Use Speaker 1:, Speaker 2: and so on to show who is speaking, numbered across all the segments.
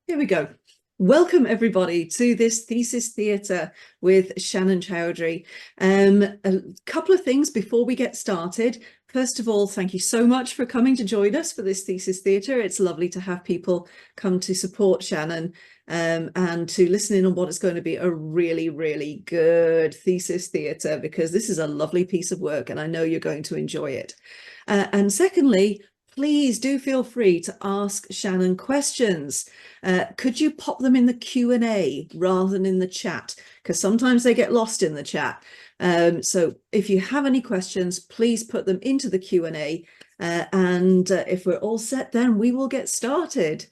Speaker 1: Here we go. Welcome everybody to this Thesis Theatre with Shannon Choudhari. A couple of things before we get started. First of all, thank you so much for coming to join us for this Thesis Theatre. It's lovely to have people come to support Shannon and to listen in on what is going to be a really, really good Thesis Theatre, because this is a lovely piece of work and I know you're going to enjoy it. And secondly, please do feel free to ask Shannon questions. Could you pop them in the Q&A rather than in the chat? Because sometimes they get lost in the chat. So if you have any questions, please put them into the Q&A. And if we're all set, then we will get started.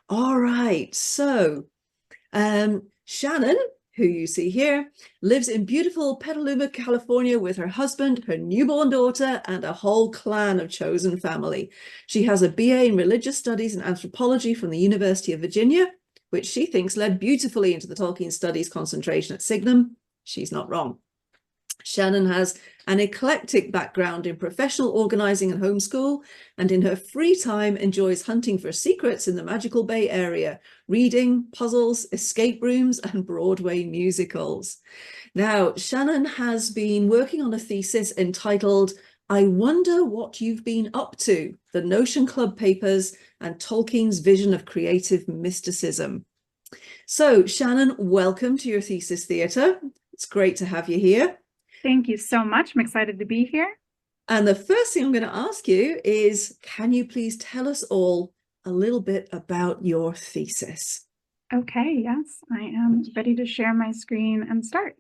Speaker 1: All right. So Shannon, who you see here, lives in beautiful Petaluma, California with her husband, her newborn daughter, and a whole clan of chosen family. She has a BA in Religious Studies and Anthropology from the University of Virginia, which she thinks led beautifully into the Tolkien studies concentration at Signum. She's not wrong. Shannon has an eclectic background in professional organizing and homeschool, and in her free time enjoys hunting for secrets in the magical Bay Area, reading, puzzles, escape rooms, and Broadway musicals. Now, Shannon has been working on a thesis entitled I Wonder What You've Been Up To, the Notion Club Papers and Tolkien's Vision of Creative Mysticism. So, Shannon, welcome to your Thesis Theatre. It's great to have you here.
Speaker 2: Thank you so much. I'm excited to be here.
Speaker 1: And the first thing I'm going to ask you is, can you please tell us all a little bit about your thesis?
Speaker 2: Okay, yes, I am ready to share my screen and start.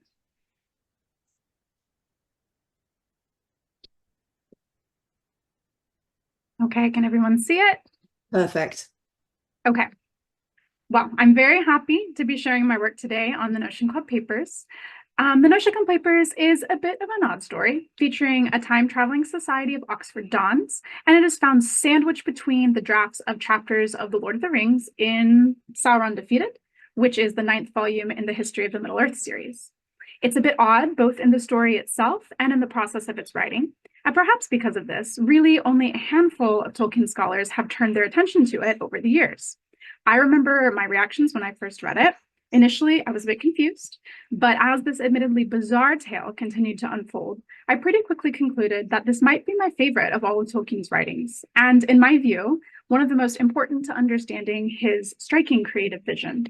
Speaker 2: Okay, can everyone see it?
Speaker 1: Perfect.
Speaker 2: Okay. Well, I'm very happy to be sharing my work today on the Notion Club Papers. The Notion Club Papers is a bit of an odd story, featuring a time-traveling society of Oxford Dons, and it is found sandwiched between the drafts of chapters of The Lord of the Rings in Sauron Defeated, which is the 9th volume in the History of the Middle-earth series. It's a bit odd, both in the story itself and in the process of its writing, and perhaps because of this, really only a handful of Tolkien scholars have turned their attention to it over the years. I remember my reactions when I first read it. Initially, I was a bit confused, but as this admittedly bizarre tale continued to unfold, I pretty quickly concluded that this might be my favorite of all of Tolkien's writings, and in my view, one of the most important to understanding his striking creative vision.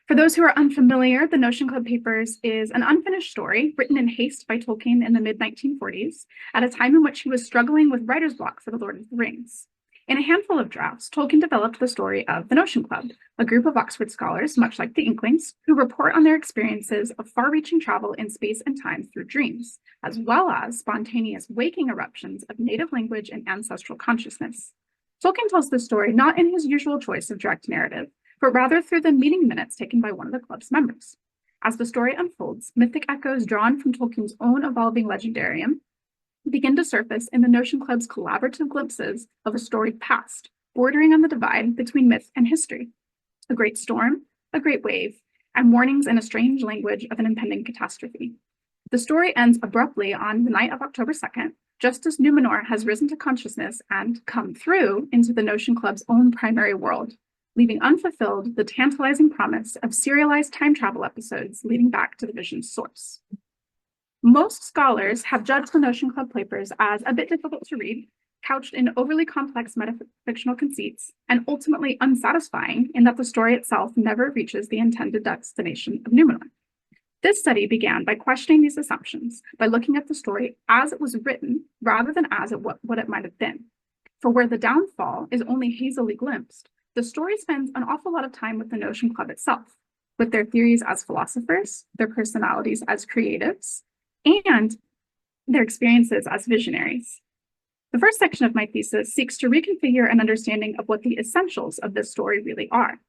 Speaker 2: For those who are unfamiliar, the Notion Club Papers is an unfinished story written in haste by Tolkien in the mid-1940s, at a time in which he was struggling with writer's block for The Lord of the Rings. In a handful of drafts, Tolkien developed the story of the Notion Club, a group of Oxford scholars, much like the Inklings, who report on their experiences of far-reaching travel in space and time through dreams, as well as spontaneous waking eruptions of native language and ancestral consciousness. Tolkien tells this story not in his usual choice of direct narrative, but rather through the meeting minutes taken by one of the club's members. As the story unfolds, mythic echoes drawn from Tolkien's own evolving legendarium begin to surface in the Notion Club's collaborative glimpses of a storied past, bordering on the divide between myth and history. A great storm, a great wave, and warnings in a strange language of an impending catastrophe. The story ends abruptly on the night of October 2nd, just as Númenor has risen to consciousness and come through into the Notion Club's own primary world, leaving unfulfilled the tantalizing promise of serialized time travel episodes leading back to the vision's source. Most scholars have judged the Notion Club Papers as a bit difficult to read, couched in overly complex metafictional conceits, and ultimately unsatisfying in that the story itself never reaches the intended destination of Númenor. This study began by questioning these assumptions, by looking at the story as it was written rather than as what it might have been. For where the downfall is only hazily glimpsed, the story spends an awful lot of time with the Notion Club itself, with their theories as philosophers, their personalities as creatives, and their experiences as visionaries. The first section of my thesis seeks to reconfigure an understanding of what the essentials of this story really are.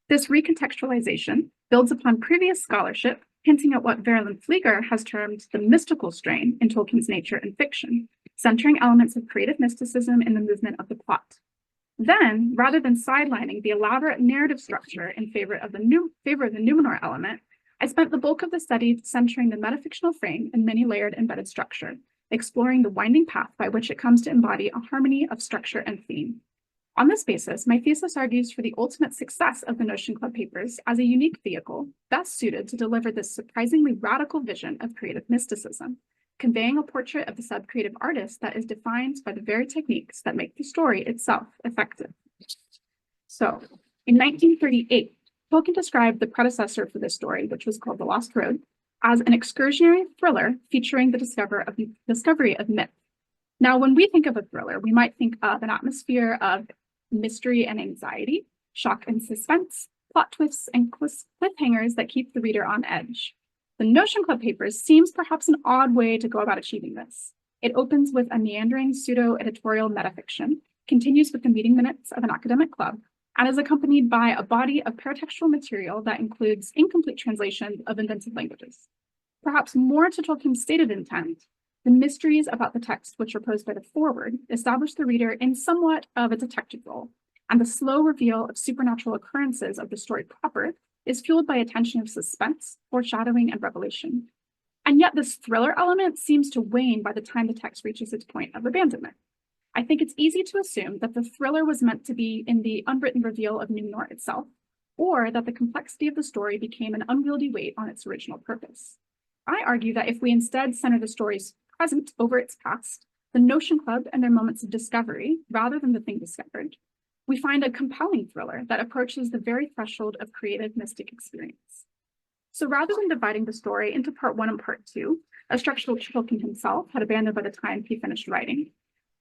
Speaker 2: This recontextualization builds upon previous scholarship, hinting at what Verlyn Flieger has termed the mystical strain in Tolkien's nature and fiction, centering elements of creative mysticism in the movement of the plot. Then, rather than sidelining the elaborate narrative structure in favor of the Númenor element, I spent the bulk of the study centering the metafictional frame and many-layered embedded structure, exploring the winding path by which it comes to embody a harmony of structure and theme. On this basis, my thesis argues for the ultimate success of the Notion Club papers as a unique vehicle best suited to deliver this surprisingly radical vision of creative mysticism, conveying a portrait of the sub-creative artist that is defined by the very techniques that make the story itself effective. So, in 1938, Tolkien described the predecessor for this story, which was called The Lost Road, as an excursionary thriller featuring the discovery of myth. Now, when we think of a thriller, we might think of an atmosphere of mystery and anxiety, shock and suspense, plot twists and cliffhangers that keep the reader on edge. The Notion Club papers seems perhaps an odd way to go about achieving this. It opens with a meandering pseudo-editorial metafiction, continues with the meeting minutes of an academic club, and is accompanied by a body of paratextual material that includes incomplete translations of invented languages. Perhaps more to Tolkien's stated intent, the mysteries about the text, which are posed by the foreword, establish the reader in somewhat of a detective role, and the slow reveal of supernatural occurrences of the story proper is fueled by a tension of suspense, foreshadowing, and revelation. And yet this thriller element seems to wane by the time the text reaches its point of abandonment. I think it's easy to assume that the thriller was meant to be in the unwritten reveal of Númenor itself, or that the complexity of the story became an unwieldy weight on its original purpose. I argue that if we instead center the story's present over its past, the Notion Club and their moments of discovery, rather than the thing discovered, we find a compelling thriller that approaches the very threshold of creative mystic experience. So rather than dividing the story into part 1 and part 2, a structure which Tolkien himself had abandoned by the time he finished writing,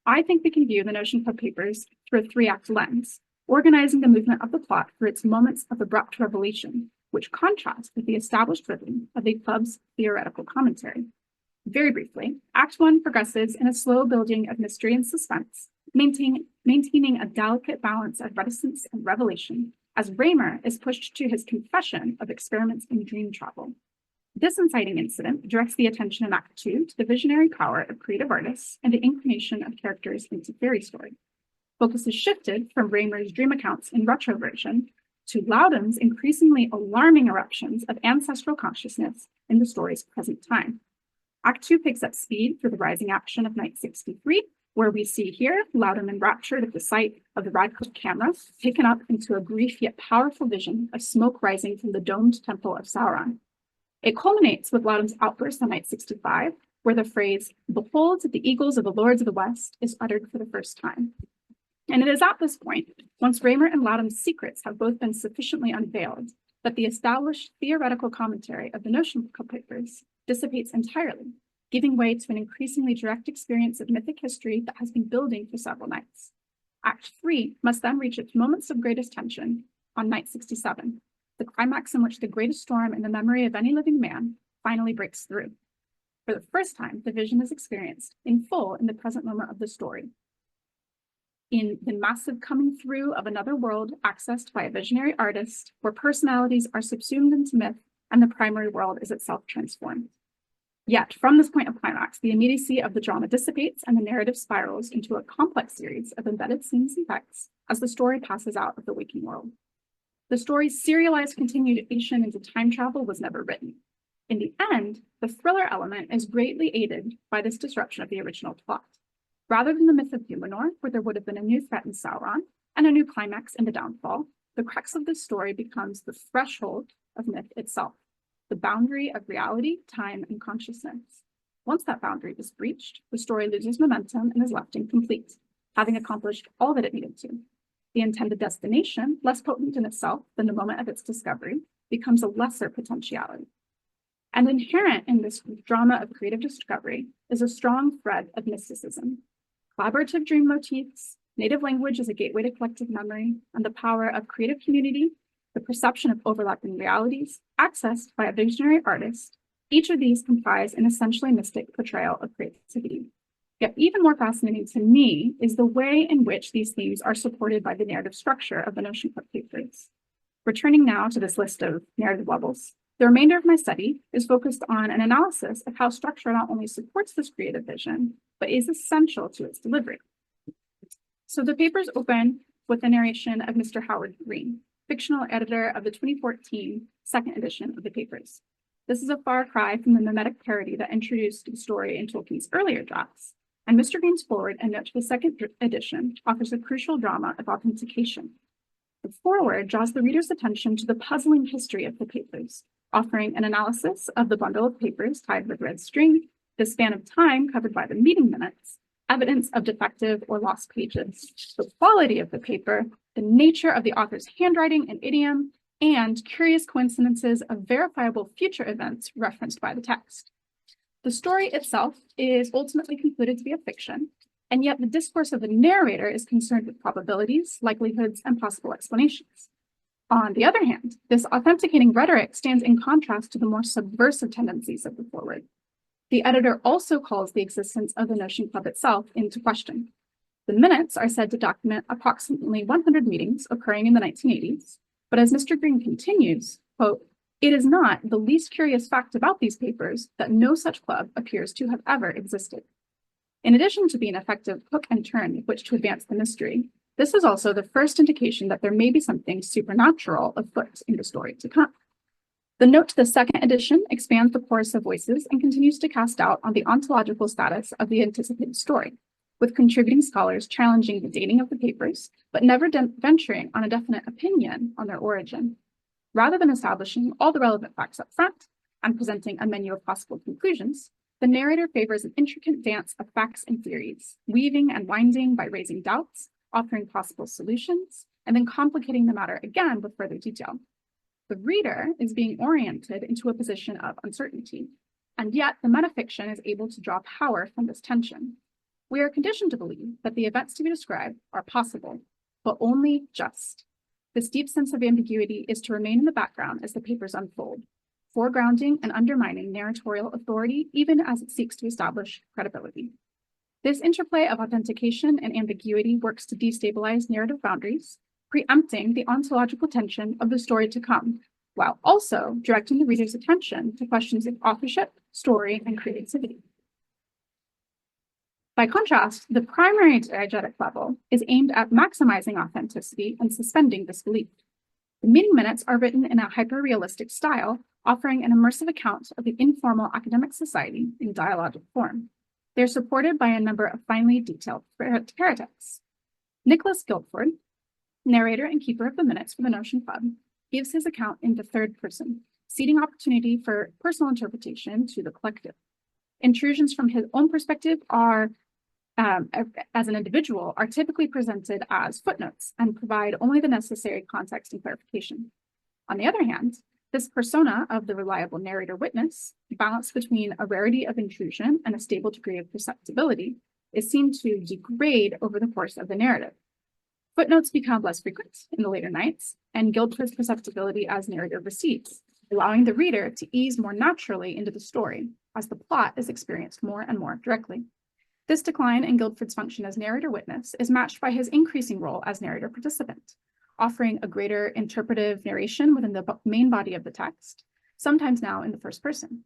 Speaker 2: I think we can view the Notion Club papers through a 3-act lens, organizing the movement of the plot through its moments of abrupt revelation, which contrast with the established rhythm of the club's theoretical commentary. Very briefly, Act 1 progresses in a slow building of mystery and suspense, maintaining a delicate balance of reticence and revelation, as Raymer is pushed to his confession of experiments in dream travel. This inciting incident directs the attention in Act 2 to the visionary power of creative artists and the inclination of characters into fairy story. Focus is shifted from Raymer's dream accounts in retroversion to Loudon's increasingly alarming eruptions of ancestral consciousness in the story's present time. Act 2 picks up speed through the rising action of Night 63, where we see here Loudon enraptured at the sight of the Radcliffe camera, taken up into a brief yet powerful vision of smoke rising from the domed temple of Sauron. It culminates with Loudon's outburst on Night 65, where the phrase, "Behold the eagles of the Lords of the West," is uttered for the first time. And it is at this point, once Raymer and Loudon's secrets have both been sufficiently unveiled, that the established theoretical commentary of the Notion Club papers dissipates entirely, giving way to an increasingly direct experience of mythic history that has been building for several nights. Act 3 must then reach its moments of greatest tension on Night 67, the climax in which the greatest storm in the memory of any living man finally breaks through. For the first time, the vision is experienced in full in the present moment of the story, in the massive coming through of another world accessed by a visionary artist, where personalities are subsumed into myth and the primary world is itself transformed. Yet, from this point of climax, the immediacy of the drama dissipates and the narrative spirals into a complex series of embedded scenes and texts as the story passes out of the waking world. The story's serialized continuation into time travel was never written. In the end, the thriller element is greatly aided by this disruption of the original plot. Rather than the myth of Númenor, where there would have been a new threat in Sauron and a new climax in the downfall, the crux of this story becomes the threshold of myth itself, the boundary of reality, time, and consciousness. Once that boundary is breached, the story loses momentum and is left incomplete, having accomplished all that it needed to. The intended destination, less potent in itself than the moment of its discovery, becomes a lesser potentiality. And inherent in this drama of creative discovery is a strong thread of mysticism. Collaborative dream motifs, native language as a gateway to collective memory, and the power of creative community, the perception of overlapping realities, accessed by a visionary artist, each of these comprise an essentially mystic portrayal of creativity. Yet even more fascinating to me is the way in which these themes are supported by the narrative structure of the Notion Club papers. Returning now to this list of narrative levels, the remainder of my study is focused on an analysis of how structure not only supports this creative vision, but is essential to its delivery. So the papers open with the narration of Mr. Howard Green, fictional editor of the 2014 second edition of the papers. This is a far cry from the mimetic parody that introduced the story in Tolkien's earlier drafts, and Mr. Green's foreword and note to the second edition offers a crucial drama of authentication. The foreword draws the reader's attention to the puzzling history of the papers, offering an analysis of the bundle of papers tied with red string, the span of time covered by the meeting minutes, evidence of defective or lost pages, the quality of the paper, the nature of the author's handwriting and idiom, and curious coincidences of verifiable future events referenced by the text. The story itself is ultimately concluded to be a fiction, and yet the discourse of the narrator is concerned with probabilities, likelihoods, and possible explanations. On the other hand, this authenticating rhetoric stands in contrast to the more subversive tendencies of the foreword. The editor also calls the existence of the Notion Club itself into question. The minutes are said to document approximately 100 meetings occurring in the 1980s, but as Mr. Green continues, quote, "It is not the least curious fact about these papers that no such club appears to have ever existed." In addition to being an effective hook and turn with which to advance the mystery, this is also the first indication that there may be something supernatural afoot in the story to come. The note to the second edition expands the chorus of voices and continues to cast doubt on the ontological status of the anticipated story, with contributing scholars challenging the dating of the papers, but never venturing on a definite opinion on their origin. Rather than establishing all the relevant facts up front and presenting a menu of possible conclusions, the narrator favors an intricate dance of facts and theories, weaving and winding by raising doubts, offering possible solutions, and then complicating the matter again with further detail. The reader is being oriented into a position of uncertainty, and yet the metafiction is able to draw power from this tension. We are conditioned to believe that the events to be described are possible, but only just. This deep sense of ambiguity is to remain in the background as the papers unfold, foregrounding and undermining narratorial authority even as it seeks to establish credibility. This interplay of authentication and ambiguity works to destabilize narrative boundaries, preempting the ontological tension of the story to come, while also directing the reader's attention to questions of authorship, story, and creativity. By contrast, the primary diegetic level is aimed at maximizing authenticity and suspending disbelief. The meeting minutes are written in a hyper-realistic style, offering an immersive account of the informal academic society in dialogic form. They're supported by a number of finely detailed paratexts. Nicholas Guildford, narrator and keeper of the minutes for the Notion Club, gives his account in the third person, ceding opportunity for personal interpretation to the collective. Intrusions from his own perspective are, as an individual, are typically presented as footnotes and provide only the necessary context and clarification. On the other hand, this persona of the reliable narrator witness, balanced between a rarity of intrusion and a stable degree of perceptibility, is seen to degrade over the course of the narrative. Footnotes become less frequent in the later nights, and Guildford's perceptibility as narrator recedes, allowing the reader to ease more naturally into the story as the plot is experienced more and more directly. This decline in Guildford's function as narrator witness is matched by his increasing role as narrator participant, offering a greater interpretive narration within the main body of the text, sometimes now in the first person.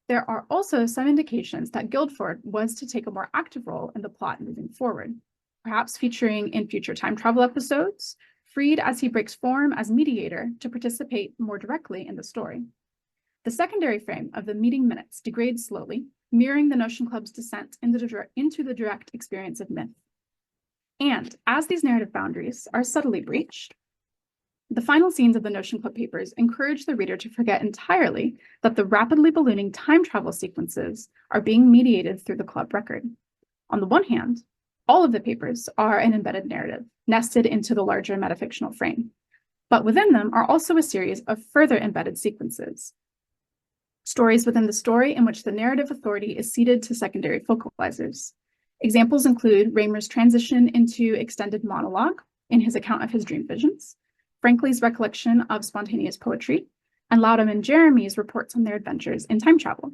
Speaker 2: There are also some indications that Guildford was to take a more active role in the plot moving forward, perhaps featuring in future time travel episodes, freed as he breaks form as mediator to participate more directly in the story. The secondary frame of the meeting minutes degrades slowly, mirroring the Notion Club's descent into the direct experience of myth. And as these narrative boundaries are subtly breached, the final scenes of the Notion Club papers encourage the reader to forget entirely that the rapidly ballooning time travel sequences are being mediated through the club record. On the one hand, all of the papers are an embedded narrative, nested into the larger metafictional frame, but within them are also a series of further embedded sequences. Stories within the story in which the narrative authority is ceded to secondary focalizers. Examples include Raymer's transition into extended monologue in his account of his dream visions, Frankly's recollection of spontaneous poetry, and Loudham and Jeremy's reports on their adventures in time travel.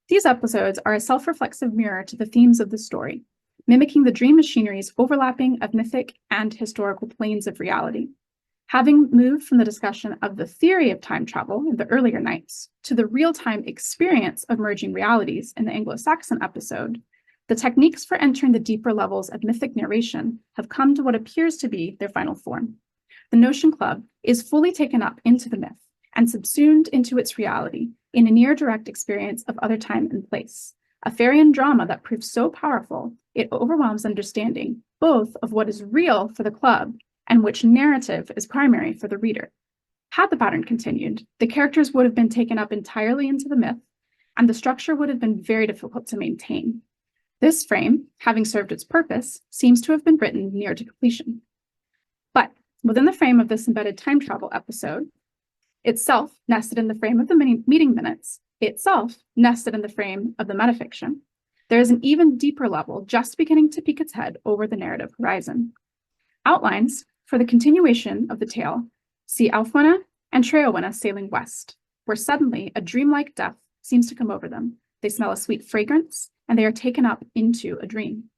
Speaker 2: These episodes are a self-reflexive mirror to the themes of the story, mimicking the dream machinery's overlapping of mythic and historical planes of reality. Having moved from the discussion of the theory of time travel in the earlier nights to the real-time experience of merging realities in the Anglo-Saxon episode, the techniques for entering the deeper levels of mythic narration have come to what appears to be their final form. The Notion Club is fully taken up into the myth and subsumed into its reality in a near direct experience of other time and place, a Farian drama that proves so powerful it overwhelms understanding both of what is real for the club and which narrative is primary for the reader. Had the pattern continued, the characters would have been taken up entirely into the myth, and the structure would have been very difficult to maintain. This frame, having served its purpose, seems to have been written near to completion. But within the frame of this embedded time travel episode, itself nested in the frame of the meeting minutes, itself nested in the frame of the metafiction, there is an even deeper level just beginning to peek its head over the narrative horizon. Outlines for the continuation of the tale see Elfwine and Treowine sailing west, where suddenly a dreamlike death seems to come over them. They smell a sweet fragrance, and they are taken up into a dream.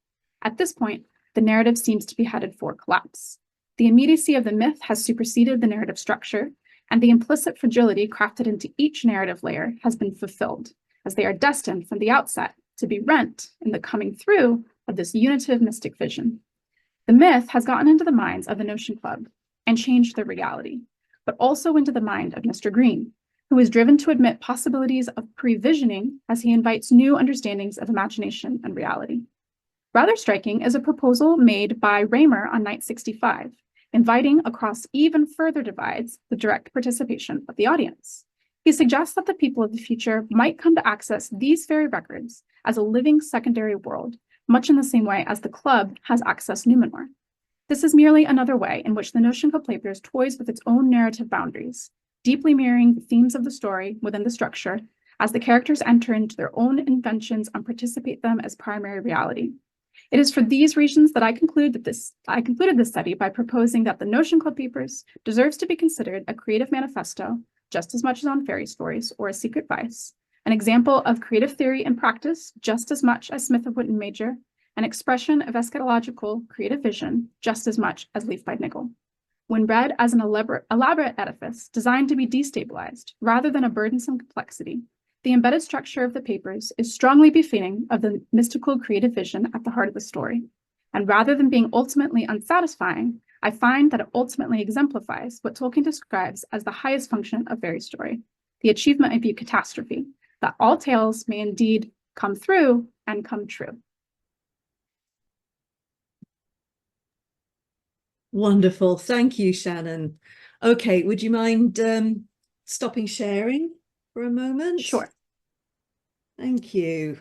Speaker 2: At this point, the narrative seems to be headed for collapse. The immediacy of the myth has superseded the narrative structure, and the implicit fragility crafted into each narrative layer has been fulfilled, as they are destined from the outset to be rent in the coming through of this unitive mystic vision. The myth has gotten into the minds of the Notion Club and changed their reality, but also into the mind of Mr. Green, who is driven to admit possibilities of pre-visioning as he invites new understandings of imagination and reality. Rather striking is a proposal made by Raymer on night 65, inviting across even further divides the direct participation of the audience. He suggests that the people of the future might come to access these very records as a living secondary world, much in the same way as the club has accessed Númenor. This is merely another way in which the Notion Club Papers toys with its own narrative boundaries, deeply mirroring the themes of the story within the structure as the characters enter into their own inventions and participate them as primary reality. It is for these reasons that I concluded this study by proposing that the Notion Club Papers deserves to be considered a creative manifesto just as much as on fairy stories or a secret vice, an example of creative theory and practice just as much as Smith of Witton Major, an expression of eschatological creative vision just as much as Leaf by Niggle. When read as an elaborate edifice designed to be destabilized rather than a burdensome complexity, the embedded structure of the papers is strongly befitting of the mystical creative vision at the heart of the story. And rather than being ultimately unsatisfying, I find that it ultimately exemplifies what Tolkien describes as the highest function of fairy story, the achievement of eucatastrophe, that all tales may indeed come through and come true.
Speaker 1: Wonderful. Thank you, Shannon. Okay, would you mind stopping sharing for a moment?
Speaker 2: Sure.
Speaker 1: Thank you.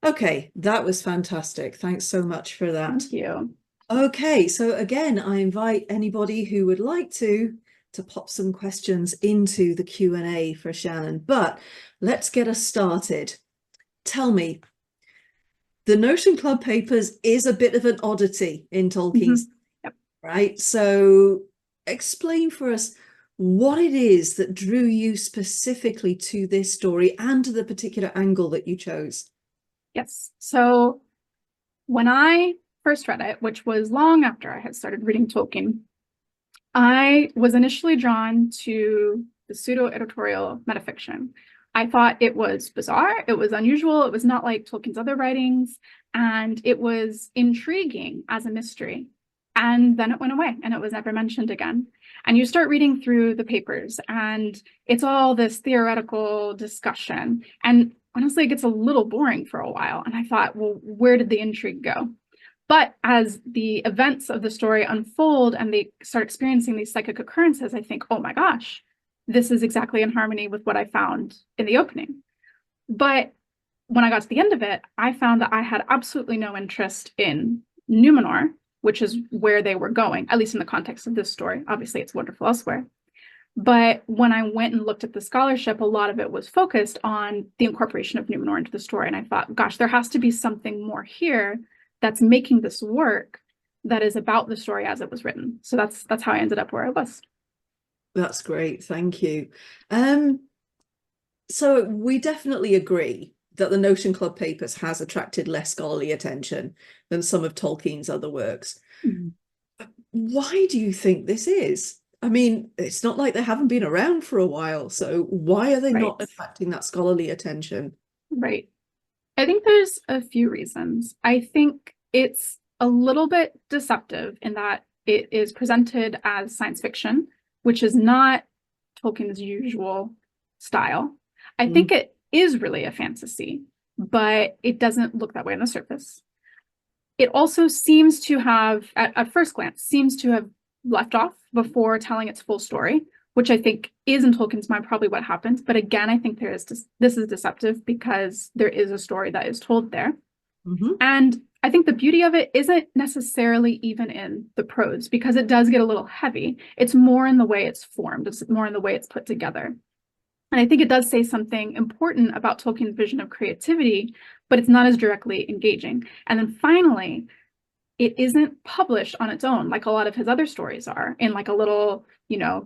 Speaker 1: Okay, that was fantastic. Thanks so much for that.
Speaker 2: Thank you.
Speaker 1: Okay, so again, I invite anybody who would like to pop some questions into the Q&A for Shannon, but let's get us started. Tell me, the Notion Club Papers is a bit of an oddity in Tolkien's,
Speaker 2: Yep.
Speaker 1: right? So explain for us what it is that drew you specifically to this story and to the particular angle that you chose.
Speaker 2: Yes, so when I first read it, which was long after I had started reading Tolkien, I was initially drawn to the pseudo-editorial metafiction. I thought it was bizarre, it was unusual, it was not like Tolkien's other writings, and it was intriguing as a mystery. And then it went away and it was never mentioned again. And you start reading through the papers and it's all this theoretical discussion. And honestly, it gets a little boring for a while. And I thought, well, where did the intrigue go? But as the events of the story unfold and they start experiencing these psychic occurrences, I think, oh my gosh, this is exactly in harmony with what I found in the opening. But when I got to the end of it, I found that I had absolutely no interest in Númenor, which is where they were going, at least in the context of this story. Obviously, it's wonderful elsewhere. But when I went and looked at the scholarship, a lot of it was focused on the incorporation of Númenor into the story. And I thought, gosh, there has to be something more here that's making this work that is about the story as it was written. So that's how I ended up where I was.
Speaker 1: That's great. Thank you. So we definitely agree that the Notion Club Papers has attracted less scholarly attention than some of Tolkien's other works. Mm-hmm. Why do you think this is? I mean, it's not like they haven't been around for a while, so why are they not attracting that scholarly attention?
Speaker 2: Right. I think there's a few reasons. I think it's a little bit deceptive in that it is presented as science fiction, which is not Tolkien's usual style. I think it is really a fantasy, but it doesn't look that way on the surface. it also seems to have, at first glance, seems to have left off before telling its full story, which I think is in Tolkien's mind probably what happened. But again, I think this is deceptive because there is a story that is told there. And I think the beauty of it isn't necessarily even in the prose, because it does get a little heavy. It's more in the way it's formed. It's more in the way it's put together. And I think it does say something important about Tolkien's vision of creativity, but it's not as directly engaging. And then finally, it isn't published on its own like a lot of his other stories are in like a little,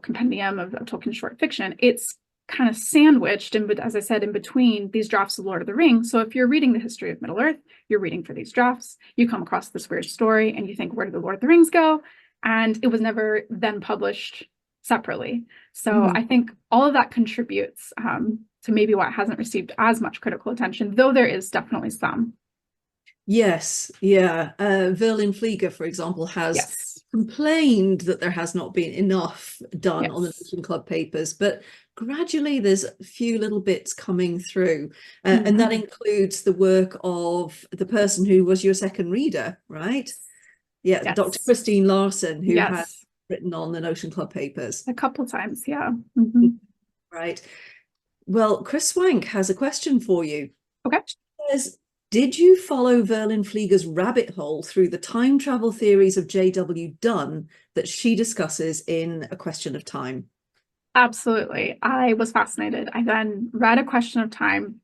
Speaker 2: compendium of Tolkien short fiction. It's kind of sandwiched, as I said, in between these drafts of Lord of the Rings. So if you're reading the history of Middle-earth, you're reading for these drafts, you come across this weird story and you think, where did the Lord of the Rings go? And it was never then published separately. So I think all of that contributes to maybe why it hasn't received as much critical attention, though there is definitely some.
Speaker 1: Yes, yeah. Verlin Flieger, for example, has complained that there has not been enough done on the Notion Club papers, but gradually there's a few little bits coming through. And that includes the work of the person who was your second reader, right? Yeah, Dr. Christine Larson, who has written on the Notion Club papers.
Speaker 2: A couple times, yeah.
Speaker 1: Right. Well, Chris Swank has a question for you.
Speaker 2: Okay.
Speaker 1: She says, did you follow Verlin Flieger's rabbit hole through the time travel theories of J.W. Dunn that she discusses in A Question of Time?
Speaker 2: Absolutely. I was fascinated. I then read A Question of Time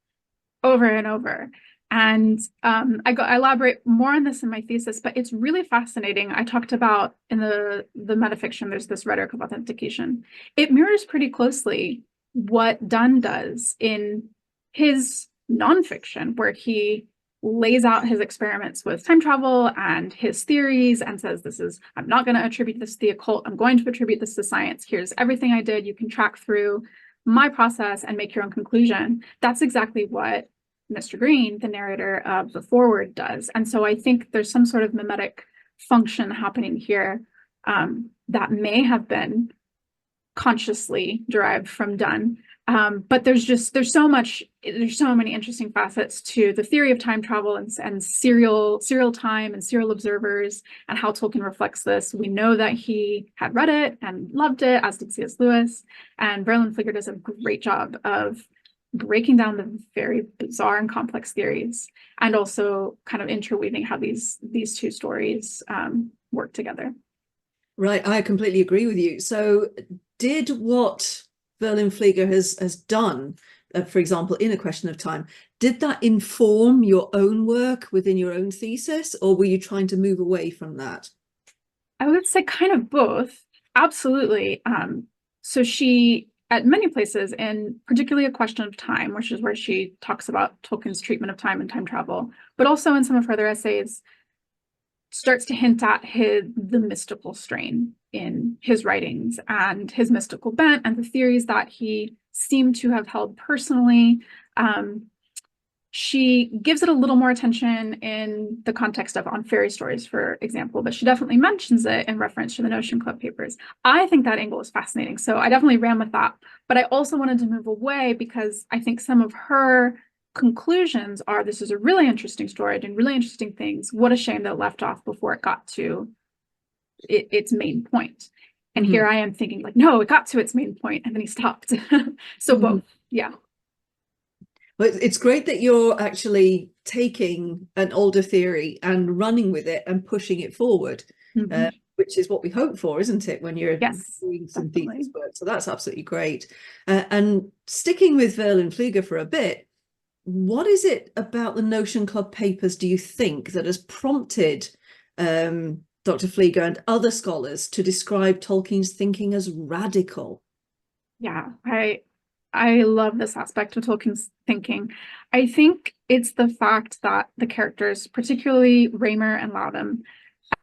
Speaker 2: over and over. And I elaborate more on this in my thesis, but it's really fascinating. I talked about in the metafiction, there's this rhetoric of authentication. It mirrors pretty closely what Dunn does in his nonfiction, where he lays out his experiments with time travel and his theories and says, I'm not going to attribute this to the occult. I'm going to attribute this to science. Here's everything I did. You can track through my process and make your own conclusion. That's exactly what Mr. Green, the narrator of the foreword, does. And so I think there's some sort of mimetic function happening here that may have been consciously derived from Dunn. But there's so many interesting facets to the theory of time travel and serial time and serial observers and how Tolkien reflects this. We know that he had read it and loved it, as did C.S. Lewis, and Verlin Flieger does a great job of breaking down the very bizarre and complex theories and also kind of interweaving how these two stories work together.
Speaker 1: Right, I completely agree with you. So did what Verlin Flieger has done, for example, in A Question of Time, did that inform your own work within your own thesis, or were you trying to move away from that?
Speaker 2: I would say kind of both. Absolutely. So she, at many places, and particularly A Question of Time, which is where she talks about Tolkien's treatment of time and time travel, but also in some of her other essays, starts to hint at the mystical strain in his writings and his mystical bent and the theories that he seemed to have held personally. She gives it a little more attention in the context of On Fairy Stories, for example, but she definitely mentions it in reference to the Notion Club papers. I think that angle is fascinating, so I definitely ran with that. But I also wanted to move away because I think some of her conclusions are, this is a really interesting story doing really interesting things. What a shame that it left off before it got to its main point. And here I am thinking like, no, it got to its main point and then he stopped. So both, yeah.
Speaker 1: But it's great that you're actually taking an older theory and running with it and pushing it forward, which is what we hope for, isn't it, when you're doing some thesis work? So that's absolutely great. And sticking with Verlin Flieger for a bit, what is it about the Notion Club papers, do you think, that has prompted Dr. Flieger and other scholars to describe Tolkien's thinking as radical?
Speaker 2: Yeah, I love this aspect of Tolkien's thinking. I think it's the fact that the characters, particularly Raymer and Loudon,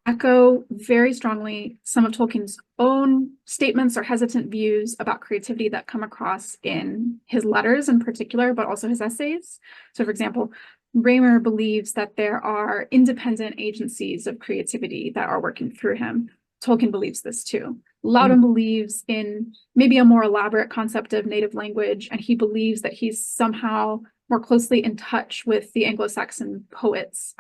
Speaker 2: echo very strongly some of Tolkien's own statements or hesitant views about creativity that come across in his letters in particular, but also his essays. So, for example, Raymer believes that there are independent agencies of creativity that are working through him. Tolkien believes this too. Loudon believes in maybe a more elaborate concept of native language, and he believes that he's somehow more closely in touch with the Anglo-Saxon poets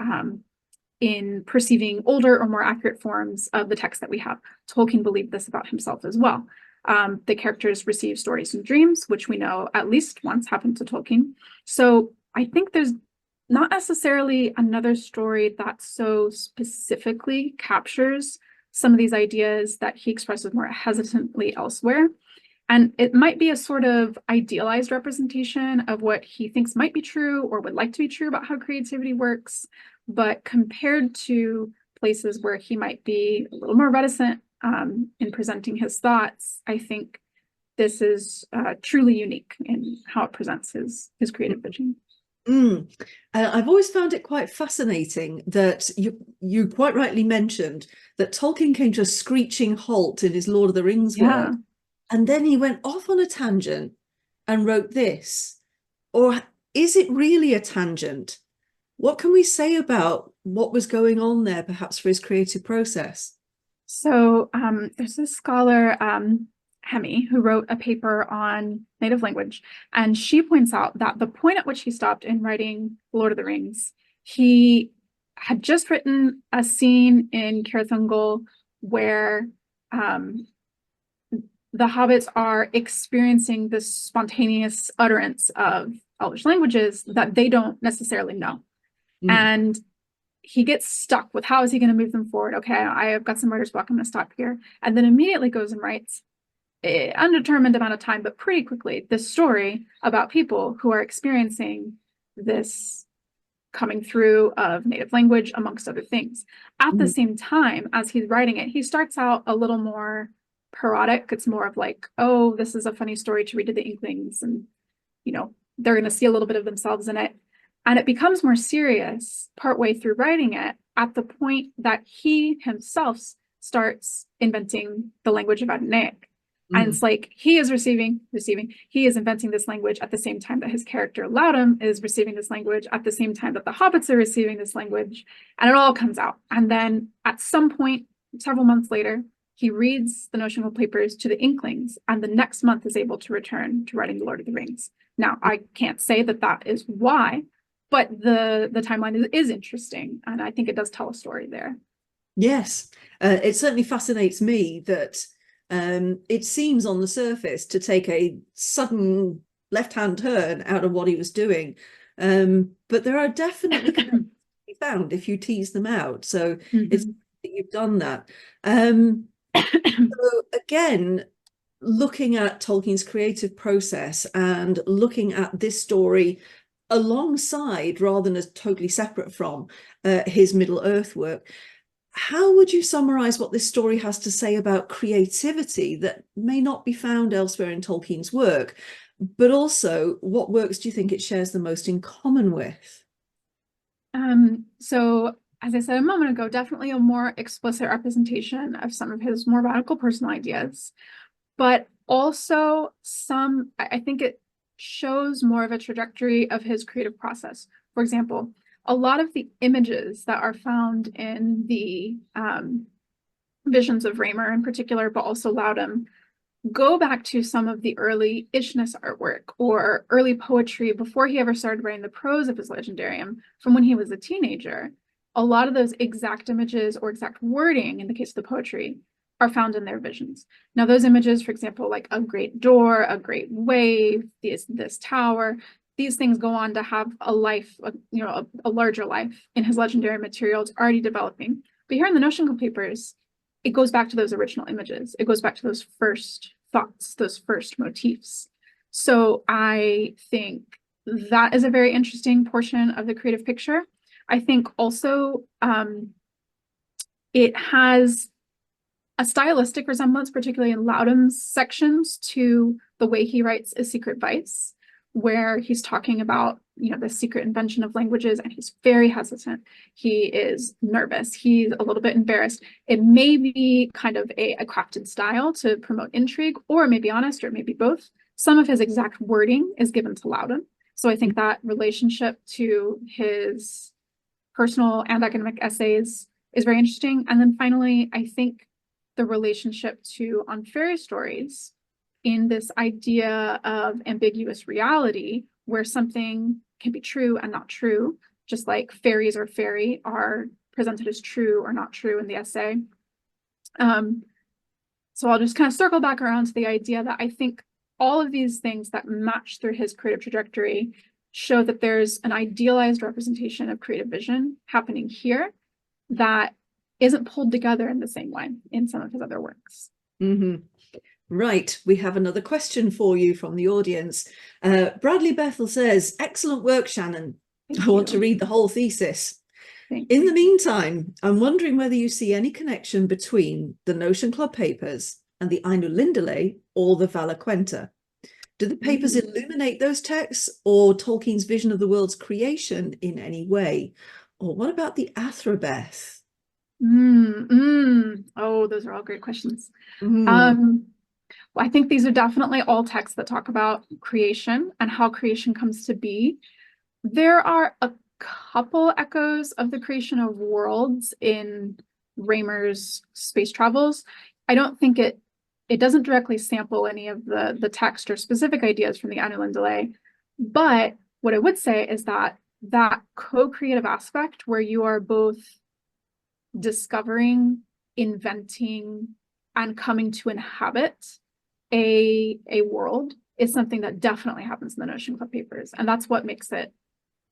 Speaker 2: in perceiving older or more accurate forms of the text that we have. Tolkien believed this about himself as well. The characters receive stories and dreams, which we know at least once happened to Tolkien. So I think there's not necessarily another story that so specifically captures some of these ideas that he expresses more hesitantly elsewhere. And it might be a sort of idealized representation of what he thinks might be true or would like to be true about how creativity works. But compared to places where he might be a little more reticent in presenting his thoughts, I think this is truly unique in how it presents his creative vision.
Speaker 1: I've always found it quite fascinating that you quite rightly mentioned that Tolkien came to a screeching halt in his Lord of the Rings work, and then he went off on a tangent and wrote this. Or is it really a tangent? What can we say about what was going on there, perhaps for his creative process?
Speaker 2: So there's this scholar, Hemi, who wrote a paper on native language, and she points out that the point at which he stopped in writing Lord of the Rings, he had just written a scene in Cirith where the hobbits are experiencing this spontaneous utterance of Elvish languages that they don't necessarily know. And he gets stuck with how is he going to move them forward? Okay, I have got some writer's block, I'm going to stop here. And then immediately goes and writes an undetermined amount of time, but pretty quickly, this story about people who are experiencing this coming through of native language, amongst other things. At the same time, as he's writing it, he starts out a little more parodic. It's more of like, oh, this is a funny story to read to the Inklings, and you know, they're going to see a little bit of themselves in it. And it becomes more serious partway through writing it, at the point that he himself starts inventing the language of Adonaic. And it's like he is receiving, he is inventing this language at the same time that his character Loudon is receiving this language, at the same time that the hobbits are receiving this language, and it all comes out. And then at some point, several months later, he reads the Notional Papers to the Inklings, and the next month is able to return to writing The Lord of the Rings. Now, I can't say that that is why, but the timeline is interesting, and I think it does tell a story there.
Speaker 1: Yes, it certainly fascinates me that it seems on the surface to take a sudden left-hand turn out of what he was doing. But there are definitely connections to be found if you tease them out. So it's that you've done that. So again, looking at Tolkien's creative process and looking at this story alongside, rather than as totally separate from, his Middle-earth work, how would you summarize what this story has to say about creativity that may not be found elsewhere in Tolkien's work, but also what works do you think it shares the most in common with?
Speaker 2: So as I said a moment ago, definitely a more explicit representation of some of his more radical personal ideas, but also I think it shows more of a trajectory of his creative process. For example, a lot of the images that are found in the visions of Raymer in particular, but also Loudon, go back to some of the early Ishness artwork or early poetry before he ever started writing the prose of his Legendarium from when he was a teenager. A lot of those exact images or exact wording in the case of the poetry are found in their visions. Now, those images, for example, like a great door, a great wave, this tower, these things go on to have a life, a larger life in his legendary material. It's already developing. But here in the Notional Papers, it goes back to those original images. It goes back to those first thoughts, those first motifs. So I think that is a very interesting portion of the creative picture. I think also it has a stylistic resemblance, particularly in Loudon's sections, to the way he writes A Secret Vice, where he's talking about, the secret invention of languages, and he's very hesitant. He is nervous. He's a little bit embarrassed. It may be kind of a crafted style to promote intrigue, or it may be honest, or it may be both. Some of his exact wording is given to Loudon. So I think that relationship to his personal and academic essays is very interesting. And then finally, I think the relationship to On Fairy Stories in this idea of ambiguous reality, where something can be true and not true, just like fairies or fairy are presented as true or not true in the essay. So I'll just kind of circle back around to the idea that I think all of these things that match through his creative trajectory show that there's an idealized representation of creative vision happening here that isn't pulled together in the same way in some of his other works.
Speaker 1: Mm-hmm. Right, we have another question for you from the audience. Bradley Bethel says, excellent work, Shannon. I want to read the whole thesis. In the meantime, I'm wondering whether you see any connection between the Notion Club papers and the Ainu Lindale or the Vala Quenta. Do the papers illuminate those texts or Tolkien's vision of the world's creation in any way? Or what about the Athrobeth?
Speaker 2: Oh, those are all great questions.
Speaker 1: Mm.
Speaker 2: Well, I think these are definitely all texts that talk about creation and how creation comes to be. There are a couple echoes of the creation of worlds in Raymer's space travels. I don't think it doesn't directly sample any of the text or specific ideas from the Ainu Lindale, but what I would say is that co-creative aspect where you are both discovering, inventing, and coming to inhabit a world is something that definitely happens in the Notion Club papers. And that's what makes it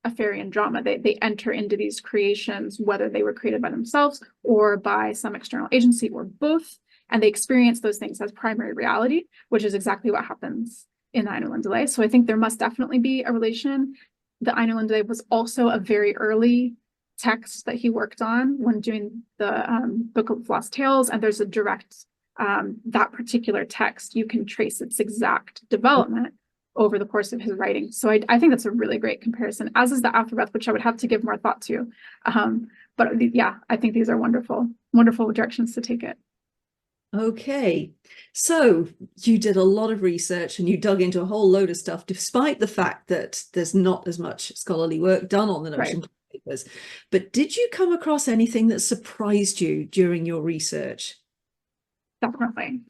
Speaker 2: a Farian drama. They enter into these creations, whether they were created by themselves or by some external agency or both, and they experience those things as primary reality, which is exactly what happens in the Ainu Lindale. So I think there must definitely be a relation. The Ainu Lindale was also a very early text that he worked on when doing the Book of Lost Tales, and there's a direct that particular text, you can trace its exact development over the course of his writing. So I think that's a really great comparison, as is the Athrobeth, which I would have to give more thought to. But yeah, I think these are wonderful, wonderful directions to take it.
Speaker 1: Okay, so you did a lot of research and you dug into a whole load of stuff, despite the fact that there's not as much scholarly work done on the Notion Club papers. But did you come across anything that surprised you during your research?
Speaker 2: Definitely.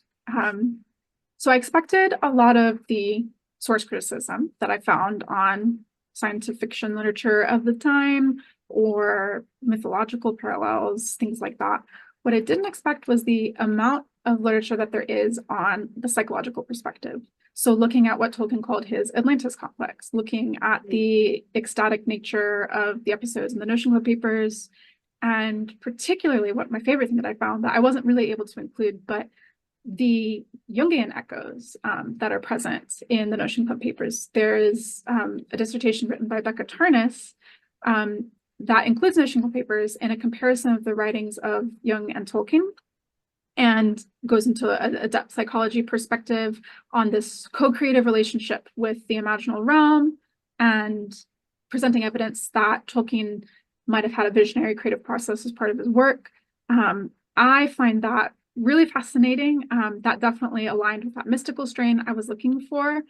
Speaker 2: So I expected a lot of the source criticism that I found on science fiction literature of the time or mythological parallels, things like that. What I didn't expect was the amount of literature that there is on the psychological perspective. So looking at what Tolkien called his Atlantis complex, looking at the ecstatic nature of the episodes in the Notion Club papers, and particularly what my favorite thing that I found that I wasn't really able to include, but the Jungian echoes that are present in the Notion Club papers. There is a dissertation written by Becca Tarnas that includes Notion Club papers in a comparison of the writings of Jung and Tolkien, and goes into a depth psychology perspective on this co-creative relationship with the imaginal realm and presenting evidence that Tolkien might have had a visionary creative process as part of his work. I find that really fascinating. That definitely aligned with that mystical strain I was looking for.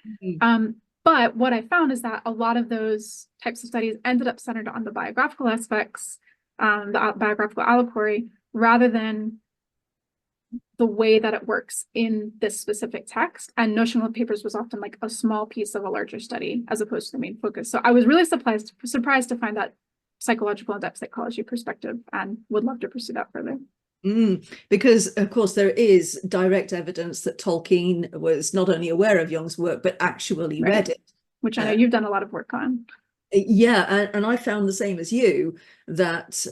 Speaker 2: But what I found is that a lot of those types of studies ended up centered on the biographical aspects, the biographical allegory, rather than the way that it works in this specific text. And Notion Club papers was often like a small piece of a larger study as opposed to the main focus. So I was really surprised to find that psychological and depth psychology perspective, and would love to pursue that further.
Speaker 1: Because of course there is direct evidence that Tolkien was not only aware of Jung's work but actually read it,
Speaker 2: which I know you've done a lot of work on.
Speaker 1: Yeah, and I found the same as you, that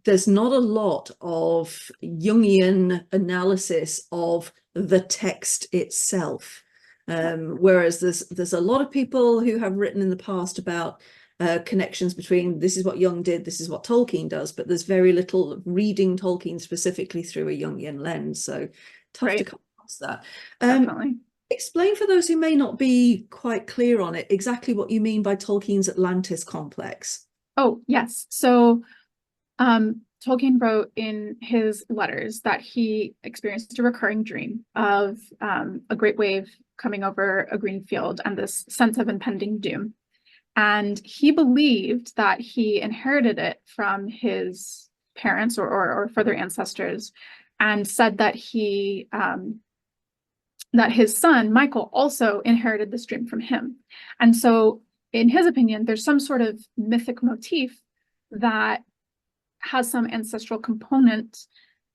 Speaker 1: there's not a lot of Jungian analysis of the text itself, whereas there's a lot of people who have written in the past about connections between this is what Jung did, this is what Tolkien does, but there's very little reading Tolkien specifically through a Jungian lens, so tough to come across that.
Speaker 2: Definitely.
Speaker 1: Explain for those who may not be quite clear on it exactly what you mean by Tolkien's Atlantis complex.
Speaker 2: Oh, yes. So Tolkien wrote in his letters that he experienced a recurring dream of a great wave coming over a green field and this sense of impending doom. And he believed that he inherited it from his parents or further ancestors, and said that that his son, Michael, also inherited this dream from him. And so in his opinion, there's some sort of mythic motif that has some ancestral component,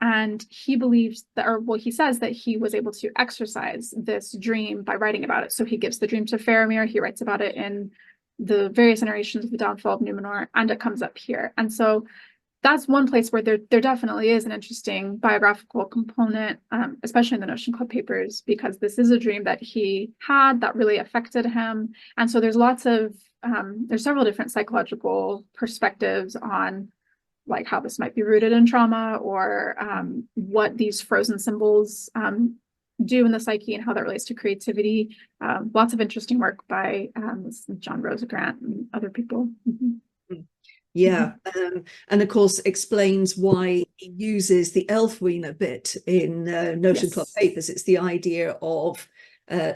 Speaker 2: and he believes that, or well, he says that he was able to exercise this dream by writing about it. So he gives the dream to Faramir, he writes about it in the various iterations of the downfall of Númenor, and it comes up here. And so that's one place where there definitely is an interesting biographical component, especially in the Notion Club papers, because this is a dream that he had that really affected him. And so there's lots of, there's several different psychological perspectives on like how this might be rooted in trauma, or what these frozen symbols do in the psyche and how that relates to creativity. Lots of interesting work by John Rosegrant and other people.
Speaker 1: Yeah, and of course explains why he uses the Elfwine bit in Notion Club papers. It's the idea of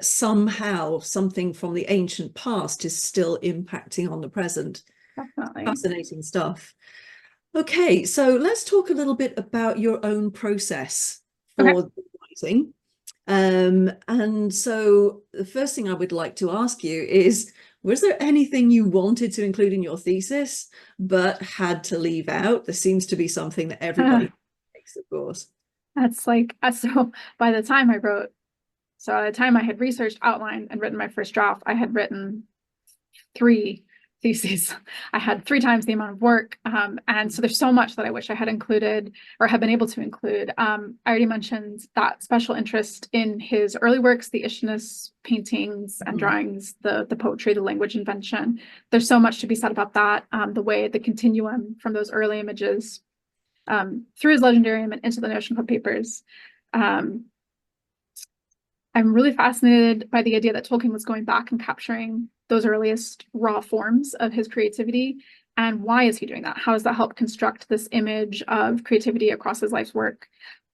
Speaker 1: somehow something from the ancient past is still impacting on the present.
Speaker 2: Definitely.
Speaker 1: Fascinating stuff. Okay, so let's talk a little bit about your own process for writing. And so the first thing I would like to ask you is, was there anything you wanted to include in your thesis but had to leave out? There seems to be something that everybody makes, of course.
Speaker 2: That's like, so by the time I wrote, so at the time I had researched, outlined, and written my first draft, I had written 3 theses. I had 3 times the amount of work. And so there's so much that I wish I had included or had been able to include. I already mentioned that special interest in his early works, the Ishness paintings and drawings, the poetry, the language invention. There's so much to be said about that. The way the continuum from those early images through his legendarium and into the Notion Club papers. I'm really fascinated by the idea that Tolkien was going back and capturing those earliest raw forms of his creativity. And why is he doing that? How does that help construct this image of creativity across his life's work?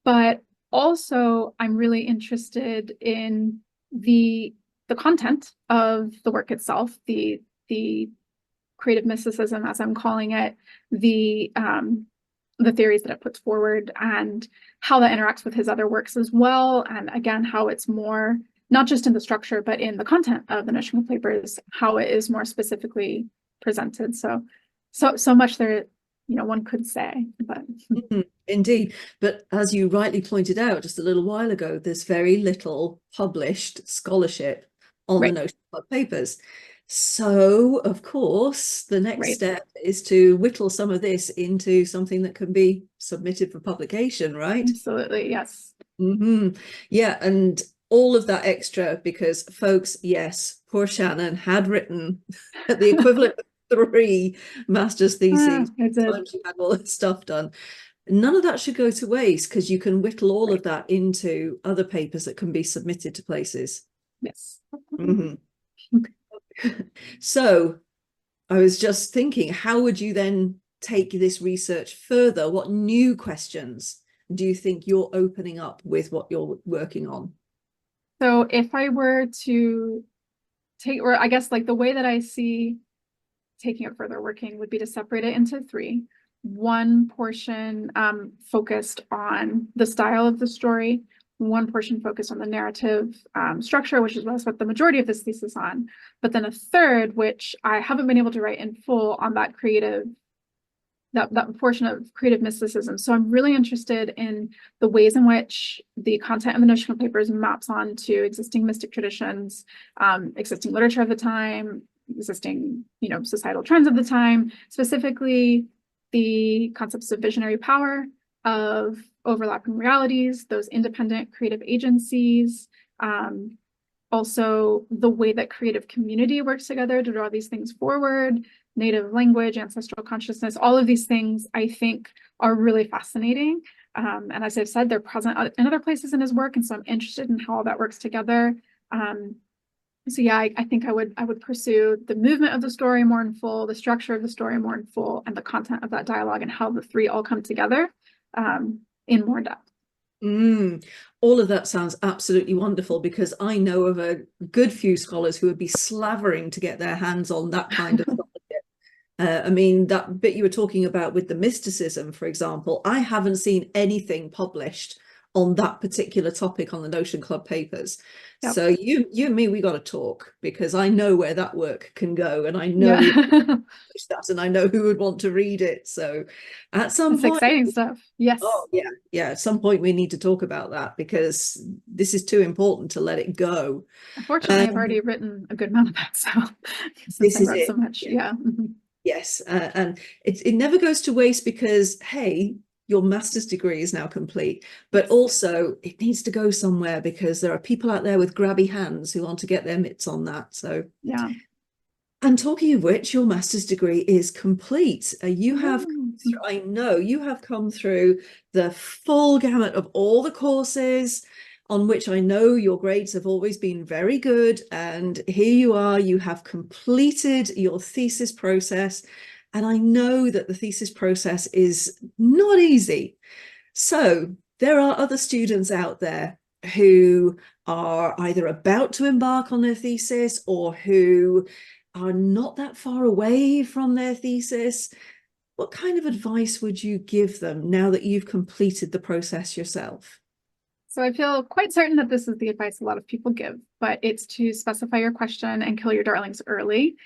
Speaker 2: But also, I'm really interested in the content of the work itself, the creative mysticism, as I'm calling it, the theories that it puts forward, and how that interacts with his other works as well. And again, how it's more, not just in the structure, but in the content of the Notion Club papers, how it is more specifically presented. So much there, one could say, but.
Speaker 1: Indeed. But as you rightly pointed out just a little while ago, there's very little published scholarship on the Notion Club papers. So, of course, the next step is to whittle some of this into something that can be submitted for publication, right?
Speaker 2: Absolutely, yes.
Speaker 1: Yeah, and all of that extra, because folks, yes, poor Shannon had written the equivalent of 3 master's theses. She had all that stuff done. None of that should go to waste, because you can whittle all of that into other papers that can be submitted to places.
Speaker 2: Yes.
Speaker 1: So I was just thinking, how would you then take this research further? What new questions do you think you're opening up with what you're working on?
Speaker 2: So if I were to take, or I guess like the way that I see taking it further working would be to separate it into 3. One portion focused on the style of the story, one portion focused on the narrative structure, which is what I spent the majority of this thesis on, but then a third, which I haven't been able to write in full, on that creative, that portion of creative mysticism. So I'm really interested in the ways in which the content of the Notion Club papers maps onto existing mystic traditions, existing literature of the time, existing, societal trends of the time, specifically the concepts of visionary power, of overlapping realities, those independent creative agencies, also the way that creative community works together to draw these things forward, native language, ancestral consciousness, all of these things I think are really fascinating. And as I've said, they're present in other places in his work, and so I'm interested in how all that works together. So yeah, I think I would pursue the movement of the story more in full, the structure of the story more in full, and the content of that dialogue, and how the 3 all come together in more depth.
Speaker 1: All of that sounds absolutely wonderful, because I know of a good few scholars who would be slavering to get their hands on that kind of scholarship. I mean, that bit you were talking about with the mysticism, for example, I haven't seen anything published on that particular topic on the Notion Club papers.
Speaker 2: Yep.
Speaker 1: So you and me, we got to talk, because I know where that work can go, and I know
Speaker 2: Yeah.
Speaker 1: that, and I know who would want to read it. So at some
Speaker 2: It's
Speaker 1: point,
Speaker 2: exciting stuff. Yes.
Speaker 1: oh yeah, at some point we need to talk about that, because this is too important to let it go.
Speaker 2: Unfortunately, I've already written a good amount of that, so since
Speaker 1: This
Speaker 2: I
Speaker 1: is
Speaker 2: wrote
Speaker 1: it.
Speaker 2: so much. Yeah.
Speaker 1: Yes, and it never goes to waste, because hey, your master's degree is now complete, but also it needs to go somewhere, because there are people out there with grabby hands who want to get their mitts on that. So
Speaker 2: yeah.
Speaker 1: And talking of which, your master's degree is complete. You have,
Speaker 2: Yes.
Speaker 1: I know you have come through the full gamut of all the courses, on which I know your grades have always been very good. And here you are, you have completed your thesis process. And I know that the thesis process is not easy. So there are other students out there who are either about to embark on their thesis, or who are not that far away from their thesis. What kind of advice would you give them now that you've completed the process yourself?
Speaker 2: So I feel quite certain that this is the advice a lot of people give, but it's to specify your question and kill your darlings early.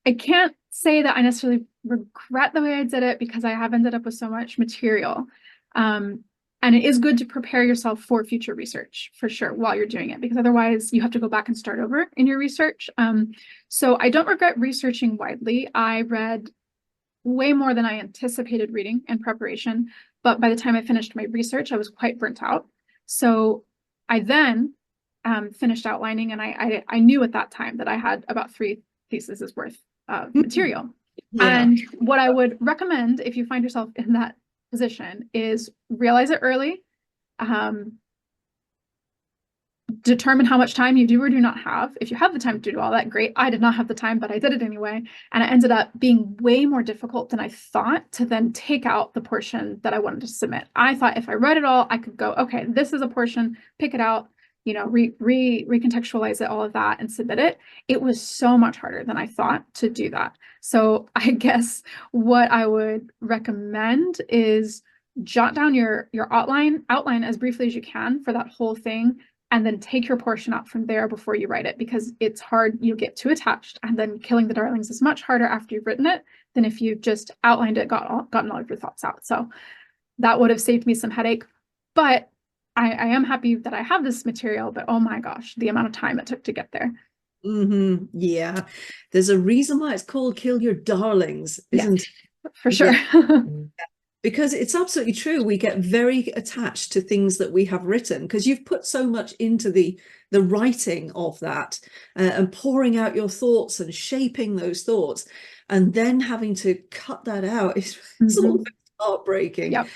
Speaker 2: I can't say that I necessarily regret the way I did it, because I have ended up with so much material. And it is good to prepare yourself for future research, for sure, while you're doing it, because otherwise you have to go back and start over in your research. So I don't regret researching widely. I read way more than I anticipated reading in preparation, but by the time I finished my research, I was quite burnt out. So I then finished outlining, and I knew at that time that I had about 3 theses worth of material.
Speaker 1: Yeah.
Speaker 2: And what I would recommend, if you find yourself in that position, is realize it early. Determine how much time you do or do not have. If you have the time to do all that, great. I did not have the time, but I did it anyway. And it ended up being way more difficult than I thought to then take out the portion that I wanted to submit. I thought if I read it all, I could go, okay, this is a portion, pick it out, you know, recontextualize it, all of that, and submit it. It was so much harder than I thought to do that. So I guess what I would recommend is jot down your outline as briefly as you can for that whole thing, and then take your portion out from there before you write it, because it's hard. You get too attached, and then killing the darlings is much harder after you've written it than if you've just outlined it, gotten all of your thoughts out. So that would have saved me some headache. But I am happy that I have this material, but oh my gosh, the amount of time it took to get there.
Speaker 1: Yeah, there's a reason why it's called Kill Your Darlings, isn't it?
Speaker 2: For sure.
Speaker 1: Yeah. Because it's absolutely true. We get very attached to things that we have written, because you've put so much into the writing of that, and pouring out your thoughts and shaping those thoughts, and then having to cut that out is sort of heartbreaking.
Speaker 2: Yep.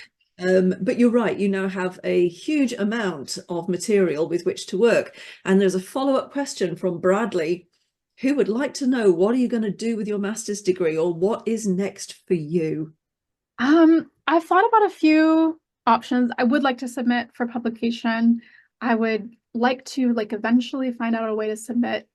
Speaker 1: But you're right, you now have a huge amount of material with which to work. And there's a follow-up question from Bradley, who would like to know, what are you going to do with your master's degree, or what is next for you?
Speaker 2: I've thought about a few options. I would like to submit for publication. I would like to eventually find out a way to submit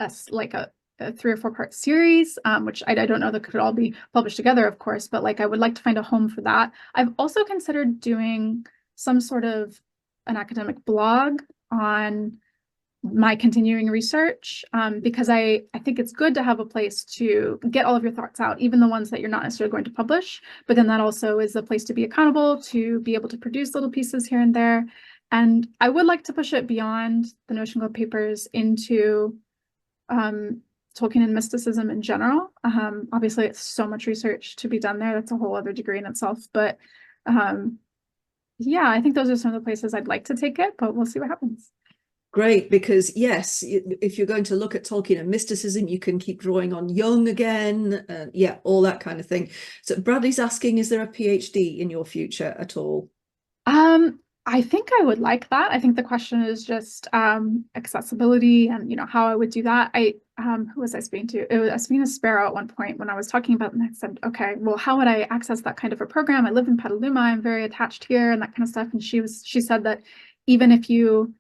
Speaker 2: a 3 or 4 part series, which I don't know that could all be published together, of course, but I would like to find a home for that. I've also considered doing some sort of an academic blog on my continuing research, because I think it's good to have a place to get all of your thoughts out, even the ones that you're not necessarily going to publish, but then that also is a place to be accountable, to be able to produce little pieces here and there. And I would like to push it beyond the Notion Club papers into Tolkien and mysticism in general. Obviously, it's so much research to be done there. That's a whole other degree in itself. But yeah, I think those are some of the places I'd like to take it, but we'll see what happens.
Speaker 1: Great, because yes, if you're going to look at Tolkien and mysticism, you can keep drawing on Jung again, yeah, all that kind of thing. So Bradley's asking, is there a PhD in your future at all?
Speaker 2: I think I would like that. I think the question is just accessibility and how I would do that. Who was I speaking to? I was speaking to Sparrow at one point when I was talking about them. I said, okay, well, how would I access that kind of a program? I live in Petaluma, I'm very attached here and that kind of stuff. And she said that even if you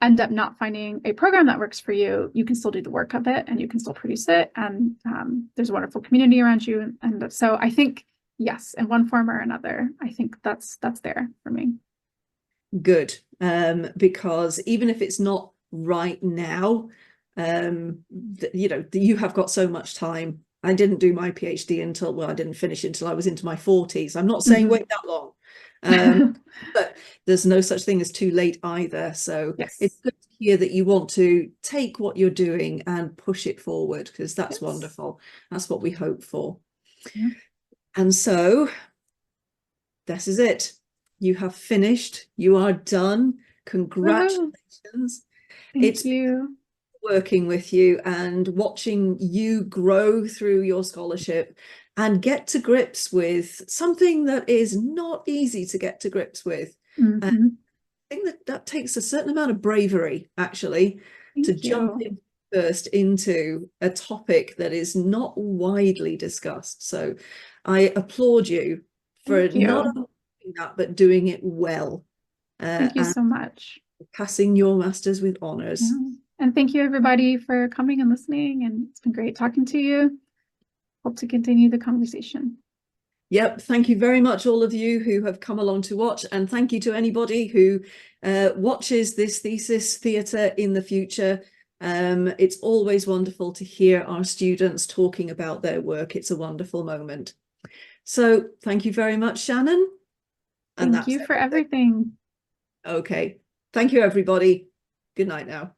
Speaker 2: end up not finding a program that works for you, you can still do the work of it and you can still produce it. And there's a wonderful community around you. And so I think, yes, in one form or another, I think that's there for me.
Speaker 1: Good, because even if it's not right now, you have got so much time. I didn't do my PhD until, well, I didn't finish until I was into my 40s. I'm not saying wait that long, but there's no such thing as too late either. So
Speaker 2: Yes.
Speaker 1: it's good to hear that you want to take what you're doing and push it forward, because that's wonderful. That's what we hope for.
Speaker 2: Yeah.
Speaker 1: And so this is it. You have finished. You are done. Congratulations.
Speaker 2: Thank you.
Speaker 1: Working with you and watching you grow through your scholarship and get to grips with something that is not easy to get to grips with. I think that takes a certain amount of bravery, actually, to jump in first into a topic that is not widely discussed. So I applaud you for not only doing that, but doing it well.
Speaker 2: Thank you so much.
Speaker 1: Passing your masters with honors.
Speaker 2: Yeah. And thank you, everybody, for coming and listening. And it's been great talking to you. Hope to continue the conversation.
Speaker 1: Yep. Thank you very much, all of you who have come along to watch. And thank you to anybody who watches this thesis theatre in the future. It's always wonderful to hear our students talking about their work. It's a wonderful moment. So thank you very much, Shannon.
Speaker 2: And thank you for everything.
Speaker 1: Okay. Thank you, everybody. Good night now.